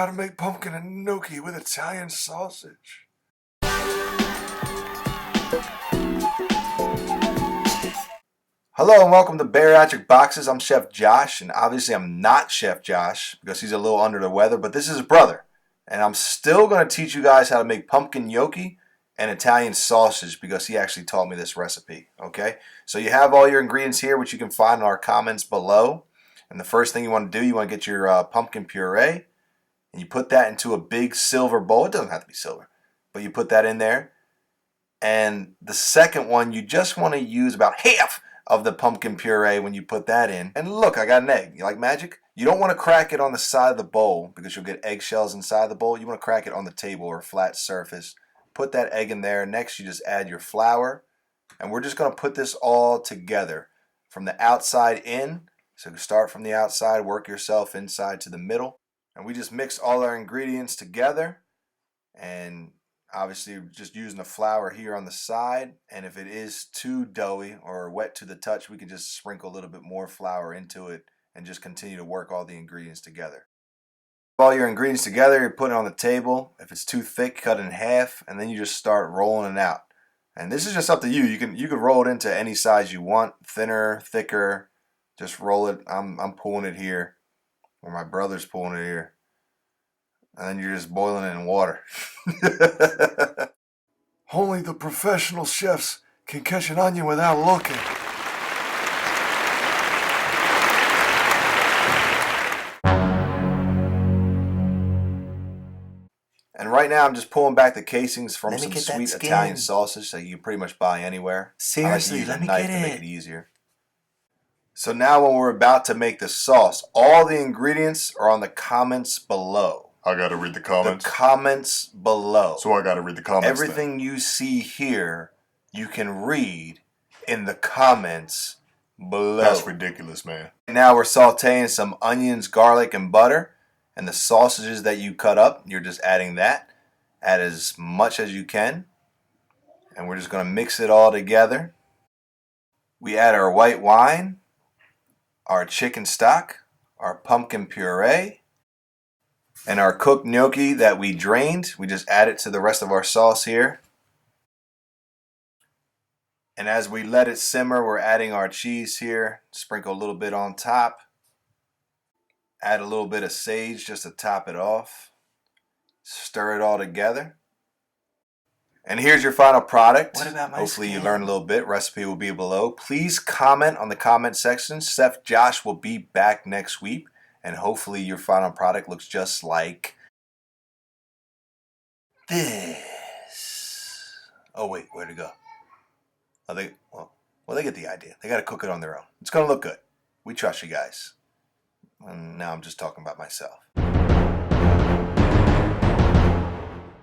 how to make pumpkin and gnocchi with Italian sausage. Hello and welcome to Bariatric Boxes. I'm Chef Josh, and obviously I'm not Chef Josh because he's a little under the weather, but this is his brother. And I'm still going to teach you guys how to make pumpkin gnocchi and Italian sausage because he actually taught me this recipe, okay? So you have all your ingredients here, which you can find in our comments below. And the first thing you want to do, you want to get your pumpkin puree, and you put that into a big silver bowl. It doesn't have to be silver, but you put that in there. And the second one, you just want to use about half of the pumpkin puree when you put that in. And look, I got an egg. You like magic? You don't want to crack it on the side of the bowl because you'll get eggshells inside the bowl. You want to crack it on the table or a flat surface. Put that egg in there. Next, you just add your flour. And we're just going to put this all together from the outside in. So start from the outside, work yourself inside to the middle. And we just mix all our ingredients together. And obviously just using the flour here on the side, and if it is too doughy or wet to the touch, we can just sprinkle a little bit more flour into it and just continue to work all the ingredients together. All your ingredients together, you put it on the table. If it's too thick, cut it in half, and then you just start rolling it out. And this is just up to you. You can roll it into any size you want, thinner, thicker. Just roll it. I'm pulling it here, or my brother's pulling it here. And then you're just boiling it in water. Only the professional chefs can catch an onion without looking. And right now I'm just pulling back the casings from some sweet Italian sausage that you can pretty much buy anywhere. Seriously, let me get to make it easier. So now when we're about to make the sauce, all the ingredients are on the comments below. I gotta read the comments. The comments below. So I gotta read the comments. Everything you see here, you can read in the comments below. That's ridiculous, man. Now we're sauteing some onions, garlic, and butter. And the sausages that you cut up, you're just adding that. Add as much as you can. And we're just gonna mix it all together. We add our white wine, our chicken stock, our pumpkin puree, and our cooked gnocchi that we drained. We just add it to the rest of our sauce here. And as we let it simmer, we're adding our cheese here. Sprinkle a little bit on top. Add a little bit of sage just to top it off. Stir it all together. And here's your final product. What about my Hopefully skin? You learned a little bit. Recipe will be below. Please comment on the comment section. Chef Josh will be back next week. And hopefully your final product looks just like this. Oh wait, where'd it go? Oh, they get the idea. They got to cook it on their own. It's going to look good. We trust you guys. And now I'm just talking about myself.